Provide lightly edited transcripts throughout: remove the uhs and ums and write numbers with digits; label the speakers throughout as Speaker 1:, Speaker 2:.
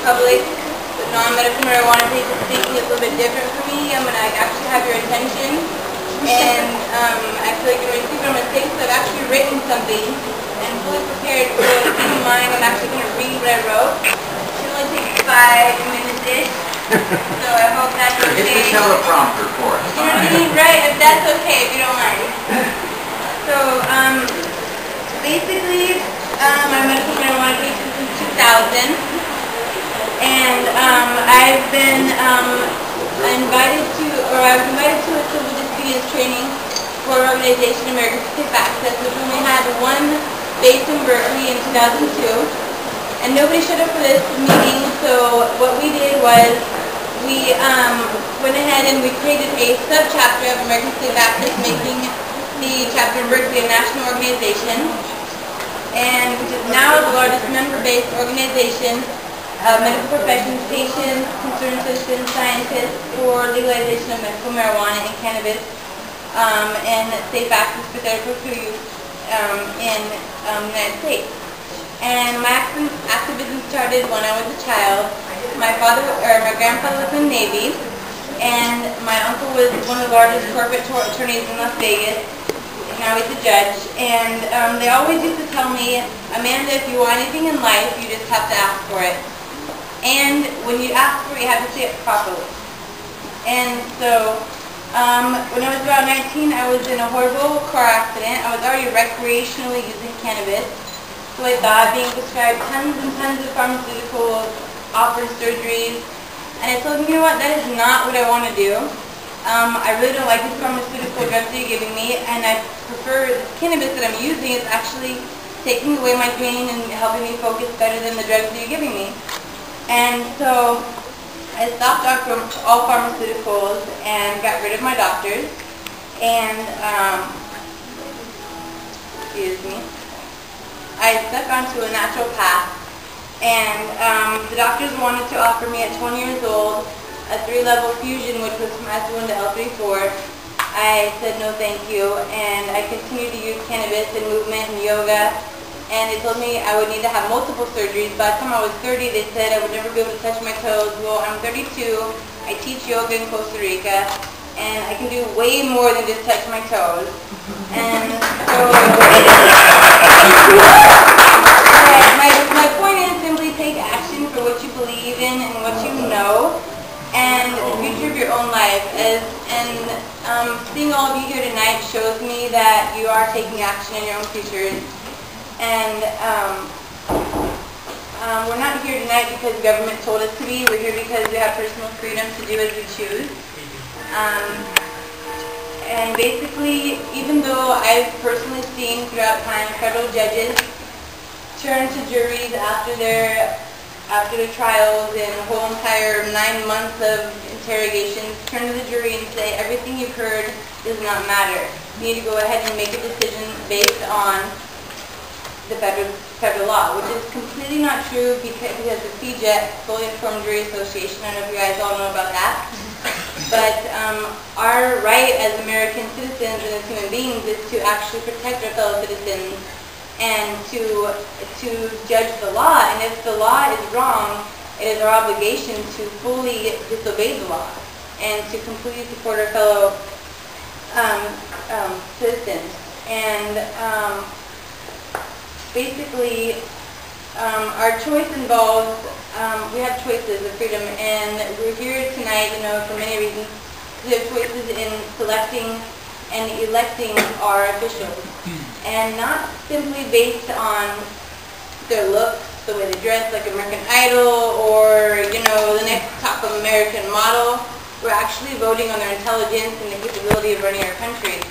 Speaker 1: public, but non-medical marijuana patients thinking it's a little bit different for me. I'm going to actually have your attention, and I feel like you're going to see my mistakes, so I've actually written something, and fully prepared, so keep in mind I'm actually going to read what I wrote. It should only take 5 minutes-ish, so I hope that's okay.
Speaker 2: It's the teleprompter for us.
Speaker 1: You know what I mean? Right, if that's okay, if you don't mind. So, basically, I'm a medical marijuana patient since 2000, and I've been invited to, or I was invited to a civil disobedience training for an organization, American Safe Access, which only had one base in Berkeley in 2002, and nobody showed up for this meeting. So what we did was we went ahead and we created a sub-chapter of American Safe Access, making the chapter in Berkeley a national organization, and which is now the largest member-based organization of medical professions, patients, concerned citizens, scientists for legalization of medical marijuana and cannabis, and safe access for therapeutic use in the United States. And my activism started when I was a child. My grandfather was in the Navy, and my uncle was one of the largest corporate attorneys in Las Vegas. Now he's a judge, and they always used to tell me, Amanda, if you want anything in life, you just have to ask for it. And when you ask for it, you have to say it properly. And so, when I was about 19, I was in a horrible car accident. I was already recreationally using cannabis. So I thought, being prescribed tons and tons of pharmaceuticals, offered surgeries, and I told him, you know what, that is not what I want to do. I really don't like these pharmaceutical drugs that you're giving me, and I prefer the cannabis that I'm using is actually taking away my pain and helping me focus better than the drugs that you're giving me. And so I stopped all pharmaceuticals and got rid of my doctors, and excuse me, I stuck onto a natural path, and the doctors wanted to offer me at 20 years old a 3-level fusion, which was from S1 to L3-4. I said no thank you, and I continued to use cannabis and movement and yoga, and they told me I would need to have multiple surgeries. By the time I was 30, they said I would never be able to touch my toes. Well, I'm 32, I teach yoga in Costa Rica, and I can do way more than just touch my toes. And so, my point is simply take action for what you believe in and what you know, and the future of your own life. Seeing all of you here tonight shows me that you are taking action in your own futures. And we're not here tonight because the government told us to be. We're here because we have personal freedom to do as we choose. And basically, even though I've personally seen throughout time federal judges turn to juries after their trials and the whole entire 9 months of interrogations, turn to the jury and say everything you've heard does not matter. You need to go ahead and make a decision based on the federal law, which is completely not true because the FEJET, Fully Informed Jury Association, I don't know if you guys all know about that, but our right as American citizens and as human beings is to actually protect our fellow citizens and to judge the law, and if the law is wrong, it is our obligation to fully disobey the law and to completely support our fellow citizens. And basically, our choice involves, we have choices of freedom, and we're here tonight, for many reasons. We have choices in selecting and electing our officials, and not simply based on their looks, the way they dress, like American Idol, or, the next top American model. We're actually voting on their intelligence and the capability of running our country.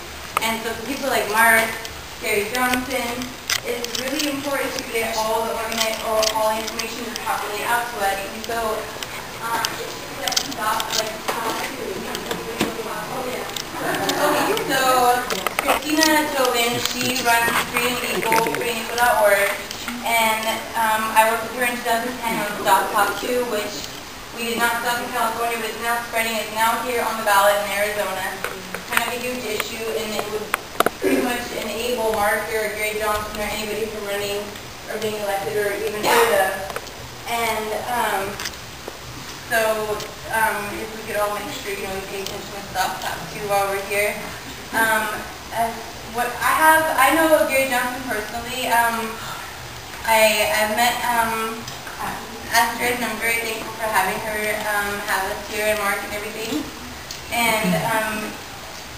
Speaker 1: And so for people like Mark, Gary Johnson, it's really important to get all the information properly out to us. And so, so Christina Tobin, she runs freeandequal.org, and I worked with her in 2010 on Stop Talk 2, which we did not stop in California, but it's now spreading. It's now here on the ballot in Arizona. Kind of a huge issue, and it would pretty much enable Mark or Gary Johnson or anybody from running or being elected or even heard of. And So if we could all make sure, we pay attention to stuff too while we're here. As what I know Gary Johnson personally. I've met Astrid, and I'm very thankful for having her have us here and Mark and everything. And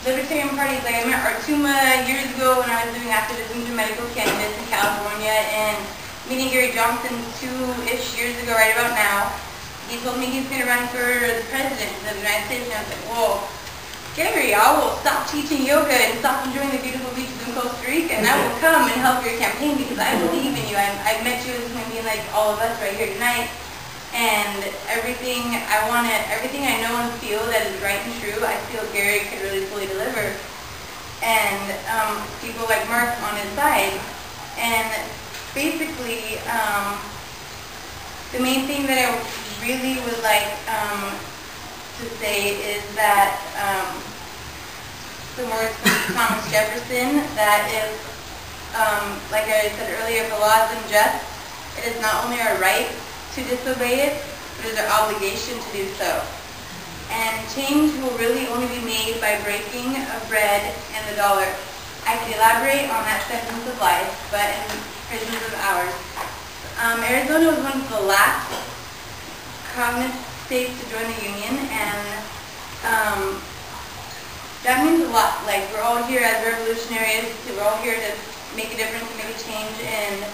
Speaker 1: libertarian parties, like I met Artuma years ago when I was doing activism through medical cannabis in California, and meeting Gary Johnson 2-ish years ago, right about now. He told me he's going to run for the president of the United States, and I was like, whoa, Gary, I will stop teaching yoga and stop enjoying the beautiful beaches in Costa Rica, and I will come and help your campaign because I believe in you. I met you as human being like all of us right here tonight, and everything I know and feel that is right and true, I feel Gary could really fully deliver. And people like Mark on his side. And basically, the main thing that I really would like to say is that some words from Thomas Jefferson, that if, like I said earlier, if the law is unjust, it is not only our right to disobey it, but it is our obligation to do so. And change will really only be made by breaking of bread and the dollar. I could elaborate on that sentence of life, but in prisons of ours. Arizona was one of the last cognate states to join the Union, and that means a lot. Like, we're all here as revolutionaries, we're all here to make a difference and make a change, and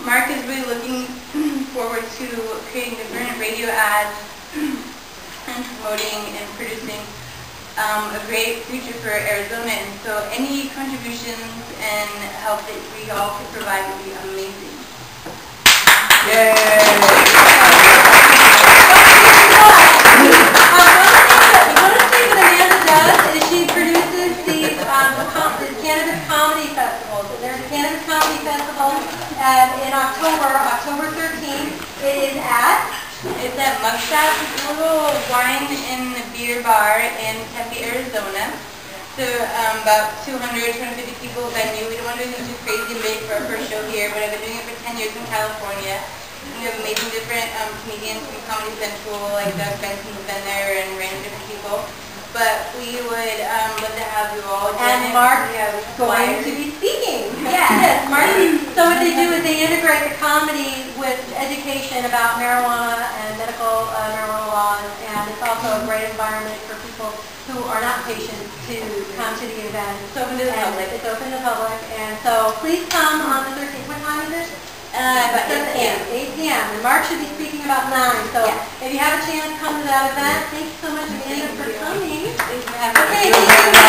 Speaker 1: Mark is really looking forward to creating different radio ads and promoting and producing a great future for Arizona, and so any contributions and help that we all could provide would be amazing. Yay! She produces these Cannabis Comedy Festivals. And there's a Cannabis Comedy Festival in October 13th. It's at Mugshot. It's a little wine and beer bar in Tempe, Arizona. So about 250 people venue. We don't want to do anything too crazy big for our first show here, but I've been doing it for 10 years in California. We have amazing different comedians from Comedy Central, like Doug Benson's been there, and random different people. But we would love to have you all join.
Speaker 3: And Mark is going to be speaking. Yes, Mark. So what they do is they integrate the comedy with education about marijuana and medical marijuana laws, and it's also a great environment for people who are not patients to come to the event.
Speaker 1: It's open to the public.
Speaker 3: It's open to the public, and so please come on the 13th. What time is it?
Speaker 1: About 8 p.m.
Speaker 3: 8 p.m. And Mark should be speaking about 9. So if you have a chance, come to that event. Thank you so much again for coming.
Speaker 1: Thanks for having me.
Speaker 3: Okay, thank you.